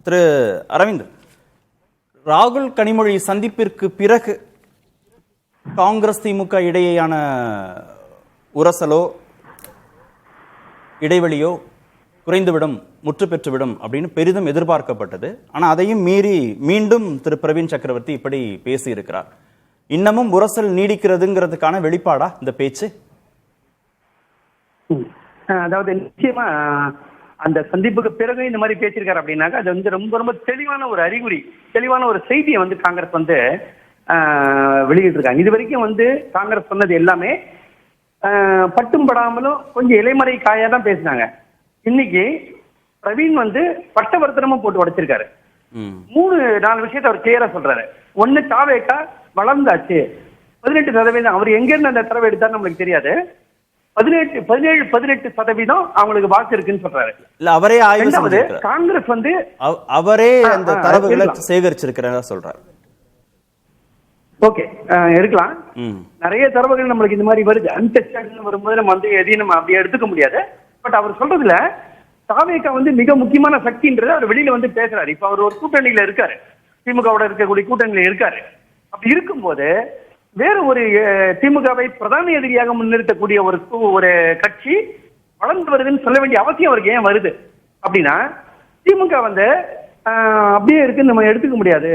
திரு அரவிந்த், ராகுல் கனிமொழி சந்திப்பிற்கு பிறகு காங்கிரஸ் திமுக இடையேயான உரசலோ இடைவெளியோ குறைந்துவிடும், முற்று பெற்றுவிடும் அப்படின்னு பெரிதும் எதிர்பார்க்கப்பட்டது. ஆனால் அதையும் மீறி மீண்டும் திரு பிரவீன் சக்கரவர்த்தி இப்படி பேசியிருக்கிறார். இன்னமும் உரசல் நீடிக்கிறதுங்கிறதுக்கான வெளிப்பாடா இந்த பேச்சு? அதாவது நிச்சயமா அந்த சந்திப்புக்கு பிறகு இந்த மாதிரி பேசியிருக்காரு அப்படின்னாக்கா அது வந்து ரொம்ப ரொம்ப தெளிவான ஒரு அறிகுறி, தெளிவான ஒரு செய்தியை வந்து காங்கிரஸ் வந்து வெளியிட்டிருக்காங்க. இது வரைக்கும் வந்து காங்கிரஸ் சொன்னது எல்லாமே பட்டும் படாமலும் கொஞ்சம் இலைமறை காயா தான் பேசினாங்க. இன்னைக்கு பிரவீன் வந்து பட்டவர்த்தனமும் போட்டு உடைச்சிருக்காரு. 3-4 விஷயத்த அவர் கிளியரா சொல்றாரு. ஒண்ணு, தாவேக்கா வளர்ந்தாச்சு 18%. அவர் எங்க இருந்து அந்த தரவை எடுத்தாரு நம்மளுக்கு தெரியாது. 17-18% அவங்களுக்கு வாக்கு இருக்குன்னு சொல்றாரு. இல்ல அவரே ஆய்வு செஞ்சிருக்காரு. காங்கிரஸ் வந்து அவரே அந்த தரவுகளை சேகரிச்சிருக்கிறதா சொல்றாரு. ஓகே, இருக்கலாம். நிறைய தரவுகள் நம்மளுக்கு இந்த மாதிரி வருது. அன்டெஸ்டட் வரும்போது நம்ம வந்து எதையும் நம்ம அப்படியே எடுத்துக்க முடியாது. பட் அவர் சொல்றதுல தாவேக்கா வந்து மிக முக்கியமான சக்தின்றது அவர் வெளியில வந்து பேசுறாரு. இப்ப அவர் ஒரு கூட்டணியில இருக்காரு, திமுகவோட இருக்கக்கூடிய கூட்டணியில இருக்காரு. அப்படி இருக்கும்போது வேற ஒரு திமுகவை பிரதான எதிரியாக முன்னிறுத்தக்கூடிய ஒரு கட்சி வளர்ந்து வருதுன்னு சொல்ல வேண்டிய அவசியம் அவருக்கு ஏன் வருது அப்படின்னா, திமுக வந்து அப்படியே இருக்குன்னு நம்ம எடுத்துக்க முடியாது,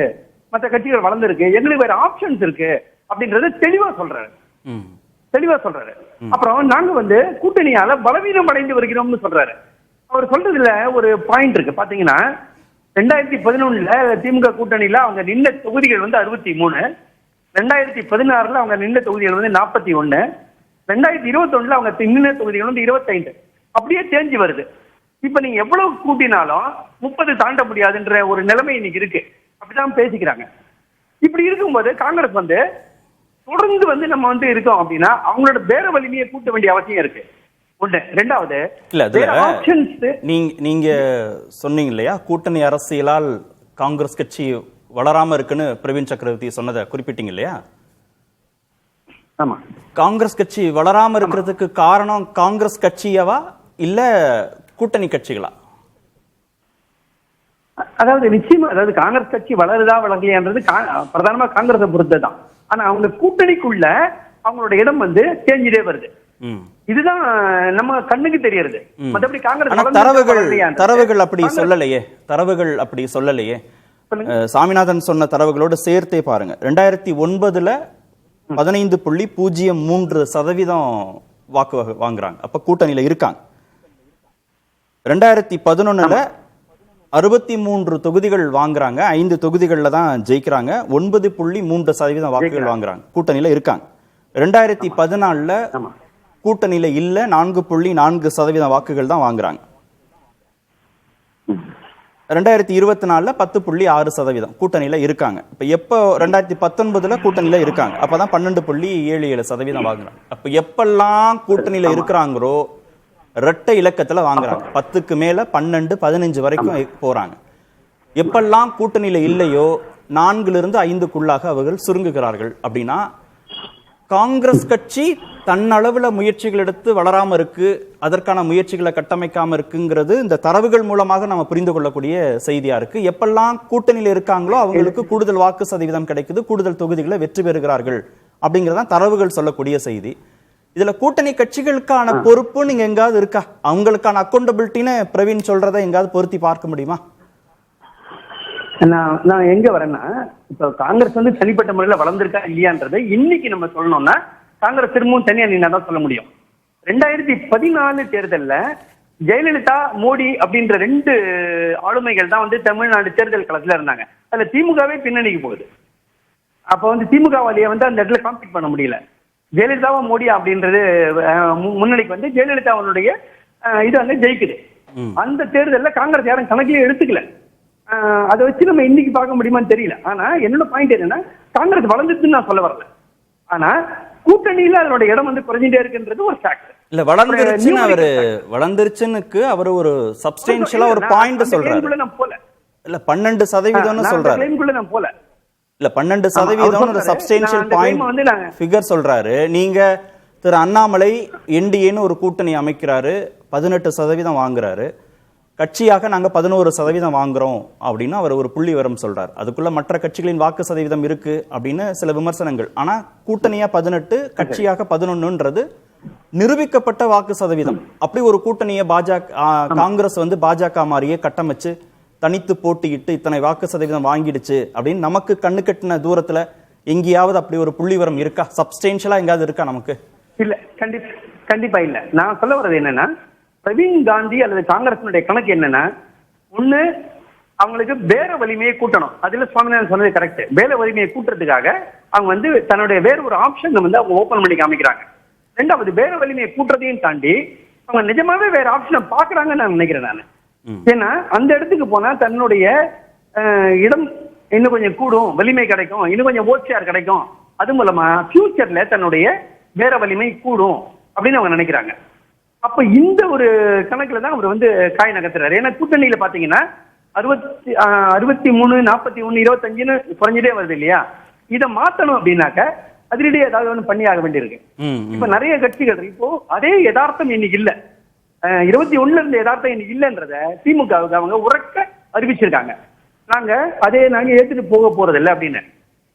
மற்ற கட்சிகள் வளர்ந்துருக்கு, எங்களுக்கு வேற ஆப்ஷன்ஸ் இருக்கு அப்படின்றது தெளிவா சொல்றாரு. அப்புறம் நாங்க வந்து கூட்டணியால பலவீனம் அடைந்து வருகிறோம்னு சொல்றாரு. அவர் சொல்றதுல ஒரு பாயிண்ட் இருக்கு. பாத்தீங்கன்னா 2011 திமுக கூட்டணியில அவங்க நின்ன தொகுதிகள் வந்து 63, 2016 அவங்க நின்ன தொகுதிகள் வந்து 41, 2021 அவங்க நின்ன தொகுதிகள் வந்து 25. அப்படியே சேஞ்ச் வருது. இப்ப நீங்க எவ்வளவு கூட்டினாலும் 30 தாண்ட முடியாதுன்ற ஒரு நிலைமை இன்னைக்கு இருக்கு. அப்படிதான் பேசிக்கிறாங்க. இப்படி இருக்கும்போது காங்கிரஸ் வந்து தொடர்ந்து வந்து நம்ம வந்து இருக்கோம் அப்படின்னா அவங்களோட பேர வலிமையை கூட்ட வேண்டிய அவசியம் இருக்கு. ஒண்ணு. ரெண்டாவது, நீங்க சொன்னீங்க இல்லையா, கூட்டணி அரசியலால் காங்கிரஸ் கட்சி வளராம இருக்குன்னு பிரவீன் சக்கரவர்த்தி சொன்னதை குறிப்பிட்டீங்க இல்லையா? ஆமா. காங்கிரஸ் கட்சி வளராம இருக்கிறதுக்கு காரணம் காங்கிரஸ் கட்சியவா இல்ல கூட்டணி கட்சிகளா? அதாவது நிச்சயமா, அதாவது காங்கிரஸ் கட்சி வளருதா வளரலையான்றது பிரதானமா காங்கிரஸை பொறுத்ததான். ஆனா அவங்க கூட்டணிக்குள்ள அவங்களோட இடம் வந்து சேஞ்சிட்டே வருது. இதுதான் நம்ம கண்ணுக்கு தெரியறது. மற்றபடி காங்கிரஸ் தரவுகள் அப்படி சொல்லலையே. சாமிநாதன் சொன்ன தரவுகளோடு சேர்த்தே பாருங்க. 2009 15.03% வாக்கு வாங்குறாங்க, அப்ப கூட்டணியில இருக்காங்க. 2011 63 தொகுதிகள் வாங்குறாங்க, 5 தொகுதிகள்ல தான் ஜெயிக்கிறாங்க, 9.3% வாக்குகள் வாங்குறாங்க, கூட்டணியில இருக்காங்க. 2014 கூட்டணியில இல்ல, 4.4% வாக்குகள் தான் வாங்குறாங்க. 2024 10.6% கூட்டணியில இருக்காங்க. இப்ப எப்ப 2019 கூட்டணியில இருக்காங்க, அப்பதான் 12.77% வாங்குறாங்க. அப்ப எப்பெல்லாம் கூட்டணியில இருக்கிறாங்களோ இரட்டை இலக்கத்துல வாங்குறாங்க, 10க்கு மேல 12, 15 வரைக்கும் போறாங்க. எப்பெல்லாம் கூட்டணியில இல்லையோ 4லிருந்து 5க்குள்ளாக அவர்கள் சுருங்குகிறார்கள். அப்படின்னா காங்கிரஸ் கட்சி தன்னளவுல முயற்சிகள் எடுத்து வளராம இருக்கு, அதற்கான முயற்சிகளை கட்டமைக்காம இருக்குங்கிறது இந்த தரவுகள் மூலமாக நம்ம புரிந்து கொள்ளக்கூடிய செய்தியா இருக்கு. எப்பெல்லாம் கூட்டணியில இருக்காங்களோ அவங்களுக்கு கூடுதல் வாக்கு சதவீதம் கிடைக்குது, கூடுதல் தொகுதிகளை வெற்றி பெறுகிறார்கள் அப்படிங்கறதான் தரவுகள் சொல்லக்கூடிய செய்தி. இதுல கூட்டணி கட்சிகளுக்கான பொறுப்பு நீங்க எங்காவது இருக்கா? அவங்களுக்கான அக்கௌண்டபிலிட்டின்னு பிரவீன் சொல்றதை எங்காவது பொருத்தி பார்க்க முடியுமா? நான் எங்க வரேன்னா, இப்ப காங்கிரஸ் வந்து தனிப்பட்ட முறையில வளர்ந்திருக்கா இல்லையான்றதை இன்னைக்கு நம்ம சொல்லணும்னா காங்கிரஸ் திரும்பவும் தனியா நின்னாதான் சொல்ல முடியும். 2014 தேர்தல்ல ஜெயலலிதா மோடி அப்படின்ற 2 ஆளுமைகள் தான் வந்து தமிழ்நாடு தேர்தல் களத்துல இருந்தாங்க. அதுல திமுகவே பின்னணிக்கு போகுது. அப்ப வந்து திமுகவாலியை வந்து அந்த இடத்துல காம்பீட் பண்ண முடியல. ஜெயலலிதாவா மோடி அப்படின்றது முன்னணிக்கு வந்து ஜெயலலிதாவுடைய இது வந்து ஜெயிக்குது. அந்த தேர்தல்ல காங்கிரஸ் யாரும் கணக்கிலே எடுத்துக்கல. அதை வச்சு நம்ம இன்னைக்கு பார்க்க முடியுமான்னு தெரியல. ஆனா என்னோட பாயிண்ட் என்னன்னா, காங்கிரஸ் வளர்ந்துச்சுன்னு நான் சொல்ல வரல. ஆனா கூட்டணியில அதனோட இடம் வந்து குறைஞ்சிட்டே இருக்குன்றது ஒரு ஃபேக்ட். இல்ல வளர்ந்துருச்சுன்னு அவர் ஒரு சப்ஸ்டன்ஷியலா ஒரு பாயிண்ட் சொல்றாரு. நான் போல இல்ல 12% சொல்றாரு. நான் போல இல்ல 12% ஒரு சப்ஸ்டன்ஷியல் பாயிண்ட் ஃபிகர் சொல்றாரு. நீங்க திரு அண்ணாமலை என்டிஏன்னு ஒரு கூட்டணி அமைக்கிறாரு, 18% வாங்குறாரு. கட்சியாக நாங்க 11% வாங்குறோம் அப்படின்னு அவர் ஒரு புள்ளி விவரம் சொல்றார். அதுக்குள்ள மற்ற கட்சிகளின் வாக்கு சதவீதம் இருக்கு அப்படின்னு சில விமர்சனங்கள். ஆனா கூட்டணியா 18, கட்சியாக 11ன்றது நிரூபிக்கப்பட்ட வாக்கு சதவீதம். அப்படி ஒரு கூட்டணியை காங்கிரஸ் வந்து பாஜக மாதிரியே கட்டமைச்சு தனித்து போட்டியிட்டு இத்தனை வாக்கு சதவீதம் வாங்கிடுச்சு அப்படின்னு நமக்கு கண்ணு கட்டின தூரத்துல எங்கேயாவது அப்படி ஒரு புள்ளி விவரம் இருக்கா? சப்ஸ்டேன்ஷியலா எங்காவது இருக்கா நமக்கு? இல்ல, கண்டிப்பா இல்ல. நான் சொல்ல வர்றது என்னன்னா, பிரவீன் காந்தி அல்லது காங்கிரசினுடைய கணக்கு என்னன்னா, ஒண்ணு அவங்களுக்கு வேற வலிமையை கூட்டணும். அதுல சுவாமிநாதன் சொன்னது கரெக்ட். வேற வலிமையை கூட்டுறதுக்காக அவங்க வந்து தன்னுடைய வேற ஒரு ஆப்ஷன் வந்து அவங்க ஓபன் பண்ணி காமிக்கிறாங்க. ரெண்டாவது, வேற வலிமையை கூட்டுறதையும் தாண்டி அவங்க நிஜமாவே வேற ஆப்ஷனை பாக்குறாங்கன்னு நான் நினைக்கிறேன் நான். ஏன்னா அந்த இடத்துக்கு போனா தன்னுடைய இடம் இன்னும் கொஞ்சம் கூடும், வலிமை கிடைக்கும், இன்னும் கொஞ்சம் ஓட்சியார் கிடைக்கும், அது மூலமா ஃபியூச்சர்ல தன்னுடைய வேற வலிமை கூடும் அப்படின்னு அவங்க நினைக்கிறாங்க. அப்ப இந்த ஒரு கணக்குல தான் அவர் வந்து காய் நகர்த்துறாரு. ஏன்னா கூட்டணியில பாத்தீங்கன்னா 63, 41, 25ன்னு குறைஞ்சிட்டே வருது இல்லையா? இதை மாத்தணும் அப்படின்னாக்க அதிலேயே ஏதாவது ஒண்ணு பண்ணி ஆக வேண்டியிருக்கு. இப்ப நிறைய கட்சிகள் இப்போ அதே யதார்த்தம் இன்னைக்கு இல்ல. 21ல இருந்த யதார்த்தம் இன்னைக்கு இல்லன்றத திமுகவுக்கு அவங்க உறக்க அறிவிச்சிருக்காங்க. நாங்க ஏத்துட்டு போக போறது இல்லை அப்படின்னு.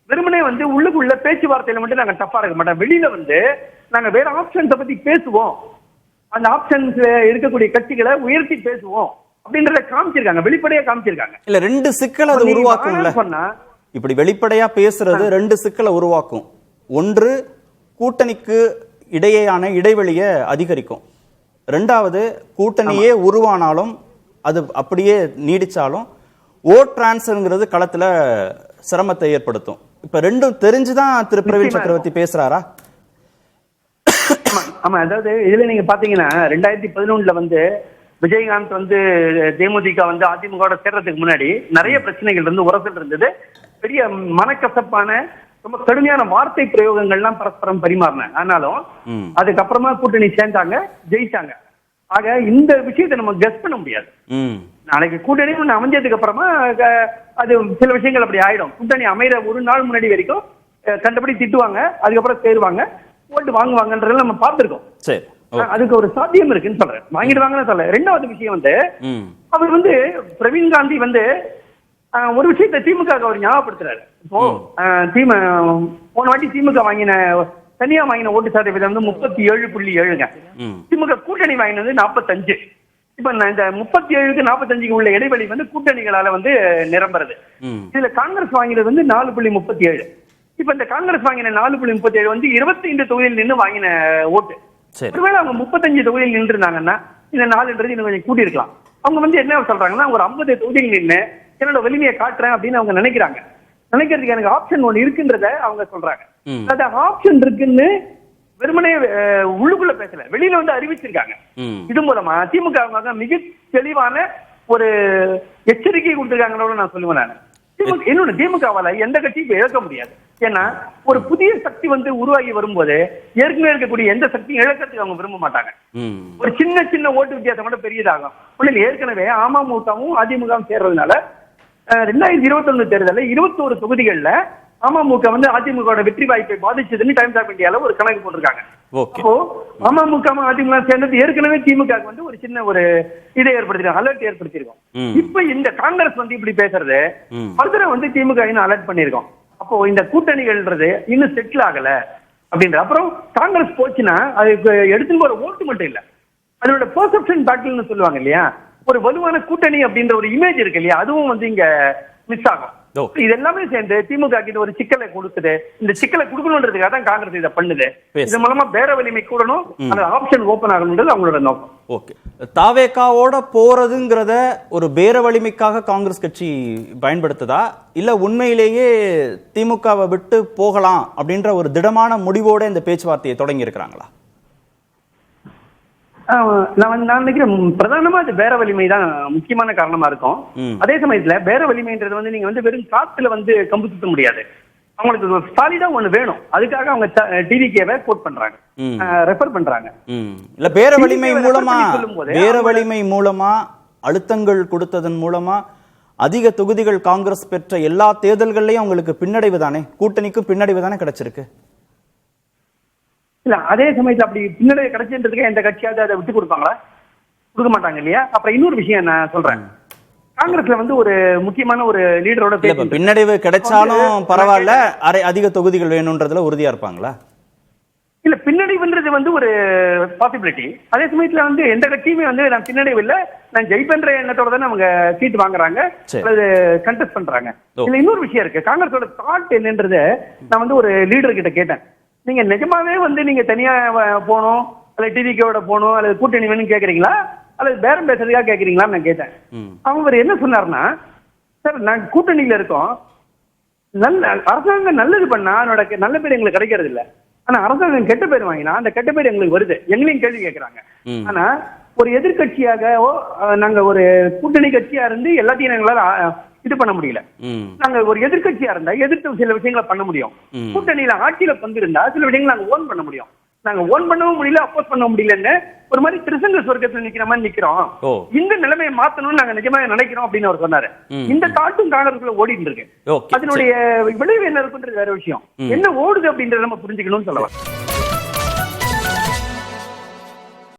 வெறுமனே வந்து உள்ளுக்குள்ள பேச்சுவார்த்தையில மட்டும் நாங்க டஃபா இருக்க மாட்டோம். வெளியில வந்து நாங்க வேற ஆப்ஷன்ஸை பத்தி பேசுவோம், அந்த ஆப்ஷன்ஸ்ல இருக்கக்கூடிய கட்சிகளை உயர்த்தி பேசுவோம் அப்படின்றத காமிச்சிருக்காங்க, வெளிப்படையா காமிச்சிருக்காங்க. இல்ல, ரெண்டு சிக்கல் அது உருவாக்கும்ல. இப்படி வெளிப்படையா பேசுறது ரெண்டு சிக்கலை உருவாக்கும். ஒன்று, கூட்டணிக்கு இடையேயான இடைவெளியை அதிகரிக்கும். ரெண்டாவது, கூட்டணியே உருவானாலும் அது அப்படியே நீடிச்சாலும் ஓட் டிரான்ஸ்ஃபர்ங்கிறது களத்துல சிரமத்தை ஏற்படுத்தும். இப்ப ரெண்டும் தெரிஞ்சுதான் திரு பிரவீன் சக்கரவர்த்தி பேசுறாரா? ஆமா, அதாவது இதுல நீங்க பாத்தீங்கன்னா 2011ல வந்து விஜயகாந்த் வந்து தேமுதிக வந்து அதிமுக சேர்றதுக்கு முன்னாடி நிறைய பிரச்சனைகள் இருந்து, உரசல் இருந்தது, பெரிய மனக்கசப்பான ரொம்ப கடுமையான வார்த்தை பிரயோகங்கள்லாம் பரஸ்பரம் பரிமாறினாங்க. ஆனாலும் அதுக்கப்புறமா கூட்டணி சேர்ந்தாங்க, ஜெயிச்சாங்க. ஆக இந்த விஷயத்தை நம்ம கெஸ் பண்ண முடியாது. நாளைக்கு கூட்டணி ஒண்ணு அமைஞ்சதுக்கு அப்புறமா அது சில விஷயங்கள் அப்படி ஆயிடும். கூட்டணி அமைகிற ஒரு நாள் முன்னாடி வரைக்கும் கண்டபடி திட்டுவாங்க, அதுக்கப்புறம் சேருவாங்க, ஓட்டு வாங்குவாங்கன்றத நம்ம பார்த்திருக்கோம். அதுக்கு ஒரு சாத்தியம் இருக்குன்னு சொல்றேன், வாங்கிடுவாங்கன்னு சொல்ல. ரெண்டாவது விஷயம் வந்து அவர் வந்து பிரவீன் காந்தி வந்து ஒரு விஷயத்தை திமுக அவர் ஞாபகப்படுத்துறாரு. இப்போ போன வாட்டி திமுக தனியா வாங்கின ஓட்டு சதவீதம் வந்து 37.7ங்க. திமுக கூட்டணி வாங்கினது 45. இப்ப இந்த 37க்கு 45க்கு உள்ள இடைவெளி வந்து கூட்டணிகளால வந்து நிரம்புறது. இதுல காங்கிரஸ் வாங்கினது வந்து 4.37. இப்ப இந்த காங்கிரஸ் வாங்கின 4.37 வந்து 25 தொகுதியில் நின்று வாங்கின ஓட்டு. ஒருவேளை அவங்க 35 தொகுதியில் நின்று இருந்தாங்கன்னா இந்த 4ன்றது இன்னும் கொஞ்சம் கூட்டி இருக்கலாம். அவங்க வந்து என்ன சொல்றாங்கன்னா, ஒரு 50 தொகுதியில் நின்று என்னோட வலிமையை காட்டுறேன் அப்படின்னு அவங்க நினைக்கிறாங்க. நினைக்கிறதுக்கு எனக்கு ஆப்ஷன் ஒண்ணு இருக்குன்றத அவங்க சொல்றாங்க. அந்த ஆப்ஷன் இருக்குன்னு வெறுமனே உள்ளுக்குள்ள பேசல, வெளியில வந்து அறிவிச்சிருக்காங்க. இது மூலமா திமுக மிக தெளிவான ஒரு எச்சரிக்கை கொடுத்திருக்காங்களோட நான் சொல்லுவேன் நான். இன்னொன்னு, திமுகவால எந்த கட்சியும் இழக்க முடியாது. ஏன்னா ஒரு புதிய சக்தி வந்து உருவாகி வரும்போது ஏற்கனவே இருக்கக்கூடிய எந்த சக்தியும் இழக்கிறதுக்கு அவங்க விரும்ப மாட்டாங்க. ஒரு சின்ன சின்ன ஓட்டு வித்தியாசம் மட்டும் பெரியதாகும். ஏற்கனவே அமமுகவும் அதிமுகவும் சேர்றதுனால 2021 தேர்தலில் 21 தொகுதிகள்ல அமமுக வந்து அதிமுக வெற்றி வாய்ப்பை பாதிச்சதுன்னு டைம்ஸ் ஆஃப் இந்தியால ஒரு கணக்கு போட்டிருக்காங்க. அப்போ அமமுக அதிமுக சேர்ந்தது ஏற்கனவே திமுக வந்து ஒரு சின்ன ஒரு இதை ஏற்படுத்திருக்கோம், அலர்ட் ஏற்படுத்திருக்கோம். இப்ப இந்த காங்கிரஸ் வந்து இப்படி பேசுறது ஃபர்தரா வந்து திமுக இன்னும் அலர்ட் பண்ணிருக்கோம். அப்போ இந்த கூட்டணிகள்ன்றது இன்னும் செட்டில் ஆகல அப்படின்ற. அப்புறம் காங்கிரஸ் போச்சுன்னா அதுக்கு எடுத்துன்னு போற ஓட்டு மட்டும் இல்ல, அதோட பெர்செப்ஷன் பேட்டில்னு சொல்லுவாங்க இல்லையா, ஒரு வலுவான கூட்டணி அப்படின்ற ஒரு இமேஜ் இருக்கு இல்லையா, அதுவும் வந்து இங்க மிஸ் ஆகும். இது எல்லாமே சேர்ந்து திமுக கிட்ட ஒரு சிக்கலை கொடுக்குது. இந்த சிக்கலை கொடுக்கணுன்றதுக்காக தான் காங்கிரஸ் இதை பண்ணுது. இது மூலமா பேர வலிமை கூடணும், அந்த ஆப்ஷன் ஓபன் ஆகணும்ன்றது அவங்களோட நோக்கம். ஓகே, தாவேகாவோட போறதுங்கிறத ஒரு பேர வலிமைக்காக காங்கிரஸ் கட்சி பயன்படுத்துதா, இல்ல உண்மையிலேயே திமுகவை விட்டு போகலாம் அப்படின்ற ஒரு திடமான முடிவோட இந்த பேச்சுவார்த்தையை தொடங்கி இருக்கிறாங்களா? நான் நினைக்கிறேன் பிரதானமா அது பேர வலிமை தான் முக்கியமான காரணமா இருக்கும். அதே சமயத்துல பேர வலிமைன்றது வந்து நீங்க வந்து வெறும் காத்துல வந்து கம்பு சுத்த முடியாது. அவங்களுக்கு சாலிடா ஒண்ணு வேணும். அதுக்காக அவங்க டிவிகேவை கோட் பண்றாங்க, ரெஃபர் பண்றாங்க. இல்ல பேர வலிமை மூலமா அழுத்தங்கள் கொடுத்ததன் மூலமா அதிக தொகுதிகள் காங்கிரஸ் பெற்ற எல்லா தேர்தல்கள்லயும் அவங்களுக்கு பின்னடைவு தானே, கூட்டணிக்கும் பின்னடைவு தானே கிடைச்சிருக்கு. இல்ல அதே சமயத்துல அப்படி பின்னடைவு கிடைச்சுன்றதுக்கு எந்த கட்சியாவது அதை விட்டு கொடுப்பாங்களா? கொடுக்க மாட்டாங்க இல்லையா? அப்புறம் இன்னொரு விஷயம் நான் சொல்றேன். காங்கிரஸ்ல வந்து ஒரு முக்கியமான ஒரு லீடரோட பின்னடைவு கிடைச்சாலும் பரவாயில்ல, அதிக தொகுதிகள் வேணும்ன்றதுல உறுதியா இருப்பாங்களா? இல்ல, பின்னடைவுன்றது வந்து ஒரு பாசிபிலிட்டி. அதே சமயத்துல வந்து எந்த கட்சியுமே வந்து நான் பின்னடைவு இல்ல, நான் ஜெயிப்பேன்ற எண்ணத்தோட தானே அவங்க சீட் வாங்குறாங்க அல்லது கண்டெஸ்ட் பண்றாங்க. இதுல இன்னொரு விஷயம் இருக்கு. காங்கிரஸோட தாட் என்னன்றது நான் வந்து ஒரு லீடர் கிட்ட கேட்டேன். நீங்க நிஜமாவே வந்து நீங்க தனியா போகணும் அல்லது டிவிக்கோட போகணும் அல்லது கூட்டணி வேணும்னு கேக்குறீங்களா அல்லது பேரம் பேசுறதுக்காக கேக்குறீங்களான்னு நான் கேட்டேன். அவர் என்ன சொன்னாருன்னா, சார் நாங்க கூட்டணியில இருக்கோம், நல்ல அரசாங்கம் நல்லது பண்ணா அதனோட நல்ல பேர் எங்களுக்கு கிடைக்கிறது இல்ல. ஆனா அரசாங்கம் கெட்ட பேர் வாங்கினா அந்த கெட்ட பேர் எங்களுக்கு வருது, எங்களையும் கேள்வி கேட்கிறாங்க. ஆனா ஒரு எதிர்கட்சியாக நாங்க ஒரு கூட்டணி கட்சியா இருந்து எல்லாத்தையும் எங்களால இது பண்ண முடியல. நாங்க ஒரு எதிர்கட்சியா இருந்தா எதிர்த்து சில விஷயங்களை பண்ண முடியும். கூட்டணியில ஆட்சியில பங்கு இருந்தா சில விஷயங்களை நாங்க ஓன் பண்ண முடியும். நாங்க ஓன் பண்ணவும் முடியல, அப்போஸ் பண்ண முடியலன்னு ஒரு மாதிரி திருசங்க சொர்க்கத்துல நிக்கிற மாதிரி நிக்கிறோம். இந்த நிலைமையை மாத்தணும்னு நாங்க நிஜமா நினைக்கிறோம் அப்படின்னு அவர் சொன்னாரு. இந்த தாட்டும் காங்கிரஸ்ல ஓடிட்டு இருக்கு. அதனுடைய விளைவு என்ன இருக்குன்றது வேற விஷயம். என்ன ஓடுது அப்படின்றத நம்ம புரிஞ்சுக்கணும்னு சொல்லலாம்.